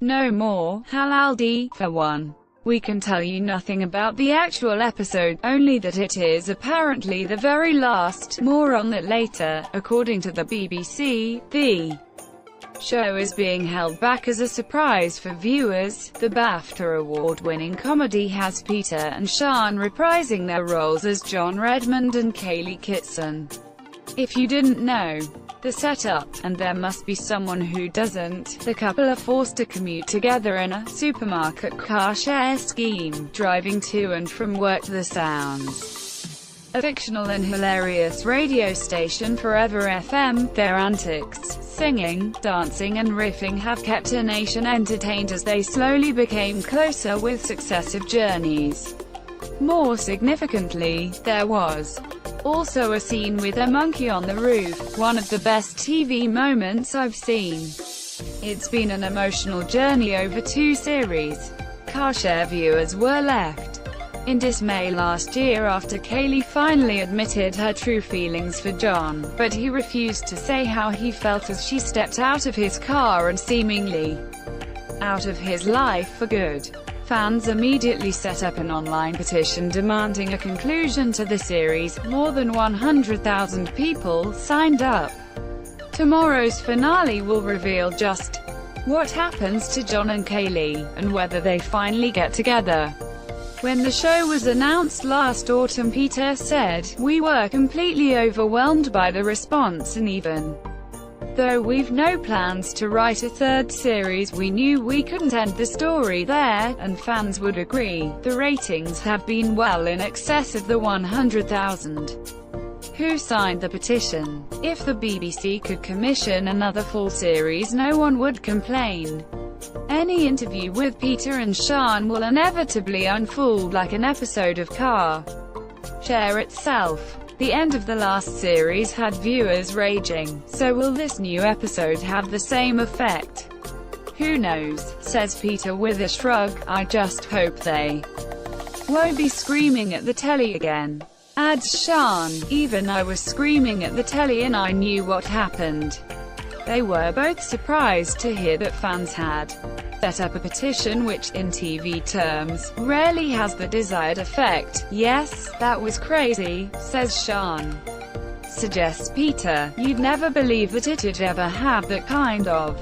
No more Halaldi, for one. We can tell you nothing about the actual episode, only that it is apparently the very last. More on that later. According to the BBC, the show is being held back as a surprise for viewers. The BAFTA award-winning comedy has Peter and Sian reprising their roles as John Redmond and Kaylee Kitson. If you didn't know the setup, and there must be someone who doesn't, the couple are forced to commute together in a supermarket car share scheme, driving to and from work. The sounds a fictional and hilarious radio station Forever FM. Their antics, singing, dancing and riffing have kept a nation entertained as they slowly became closer with successive journeys. More significantly, there was also a scene with a monkey on the roof, one of the best TV moments I've seen. It's been an emotional journey over 2 series. Carshare viewers were left in dismay last year after Kaylee finally admitted her true feelings for John, but he refused to say how he felt as she stepped out of his car and seemingly out of his life for good. Fans immediately set up an online petition demanding a conclusion to the series. More than 100,000 people signed up. Tomorrow's finale will reveal just what happens to John and Kaylee, and whether they finally get together. When the show was announced last autumn, Peter said, "We were completely overwhelmed by the response, and even though we've no plans to write a 3rd series, we knew we couldn't end the story there, and fans would agree. The ratings have been well in excess of the 100,000 who signed the petition. If the BBC could commission another full series, no one would complain. Any interview with Peter and Sian will inevitably unfold like an episode of Carshare itself. The end of the last series had viewers raging, so will this new episode have the same effect? Who knows," says Peter with a shrug. "I just hope they won't be screaming at the telly again." Adds Sian, "Even I was screaming at the telly and I knew what happened." They were both surprised to hear that fans had set up a petition which, in TV terms, rarely has the desired effect. "Yes, that was crazy," says Sian. Suggests Peter, "You'd never believe that it'd ever have that kind of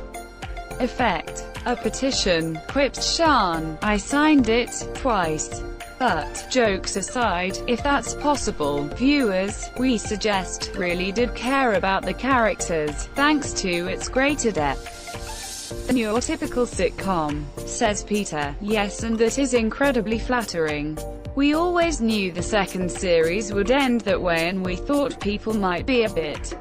effect." "A petition," quips Sian. "I signed it twice. But, jokes aside, if that's possible, viewers, we suggest, really did care about the characters, thanks to its greater depth than your typical sitcom," says Peter. "Yes, and that is incredibly flattering. We always knew the 2nd series would end that way, and we thought people might be a bit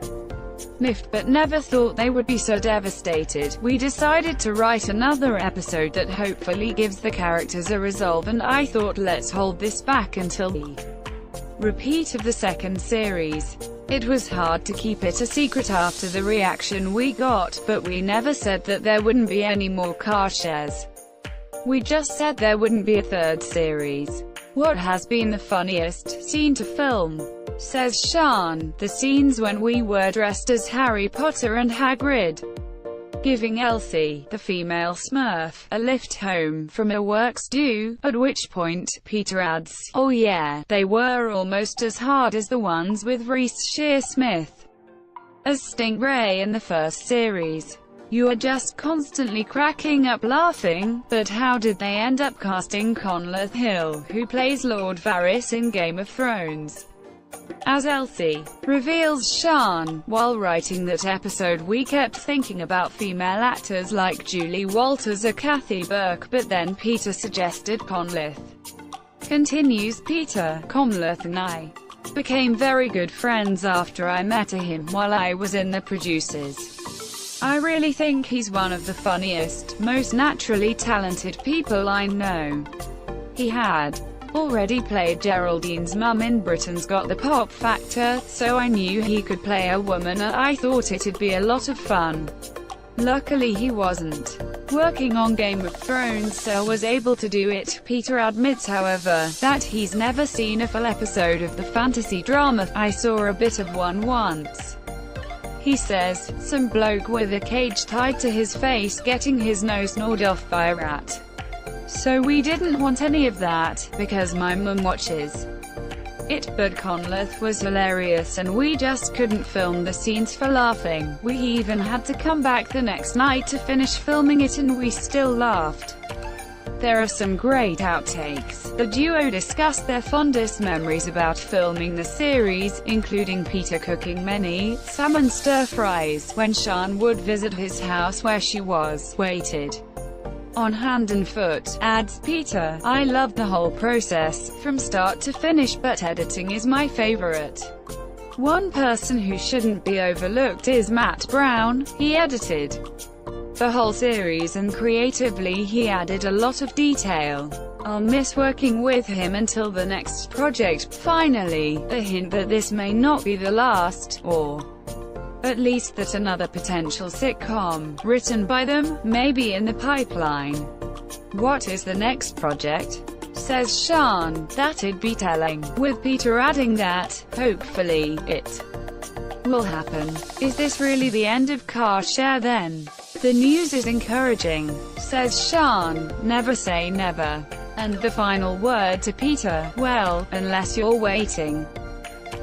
miffed, but never thought they would be so devastated. We decided to write another episode that hopefully gives the characters a resolve, and I thought, let's hold this back until the repeat of the 2nd series. It was hard to keep it a secret after the reaction we got, but we never said that there wouldn't be any more Carshares. We just said there wouldn't be a 3rd series." "What has been the funniest scene to film?" says Sian. "The scenes when we were dressed as Harry Potter and Hagrid, giving Elsie, the female Smurf, a lift home from her work's due," at which point, Peter adds, "Oh yeah, they were almost as hard as the ones with Reese Shearsmith as Stingray in the 1st series. You are just constantly cracking up laughing." But how did they end up casting Conleth Hill, who plays Lord Varys in Game of Thrones, as Elsie? Reveals Sian. "While writing that episode we kept thinking about female actors like Julie Walters or Kathy Burke, but then Peter suggested Conleth." Continues Peter. "Conleth and I became very good friends after I met him while I was in the producers. I really think he's one of the funniest, most naturally talented people I know." He had already played Geraldine's mum in Britain's Got the Pop Factor, so I knew he could play a woman and I thought it'd be a lot of fun. Luckily he wasn't working on Game of Thrones, so was able to do it. Peter admits, however, that he's never seen a full episode of the fantasy drama. "I saw a bit of one once. He says, some bloke with a cage tied to his face getting his nose gnawed off by a rat. So we didn't want any of that, because my mum watches it, but Conleth was hilarious and we just couldn't film the scenes for laughing. We even had to come back the next night to finish filming it and we still laughed. There are some great outtakes. The duo discussed their fondest memories about filming the series, including Peter cooking many salmon stir-fries when Sian would visit his house where she was waited on hand and foot. Adds Peter, I loved the whole process, from start to finish, but editing is my favorite. One person who shouldn't be overlooked is Matt Brown. He edited the whole series and creatively he added a lot of detail. I'll miss working with him until the next project. Finally, a hint that this may not be the last, or at least that another potential sitcom, written by them, may be in the pipeline. What is the next project? Says Sian, that'd be telling, with Peter adding that, hopefully, it will happen. Is this really the end of Car Share then? The news is encouraging, says Sian, never say never. And the final word to Peter, well, unless you're waiting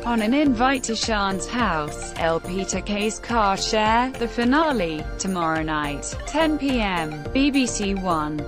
on an invite to Sian's house. Peter K's Car Share, the finale, tomorrow night, 10 p.m, BBC One.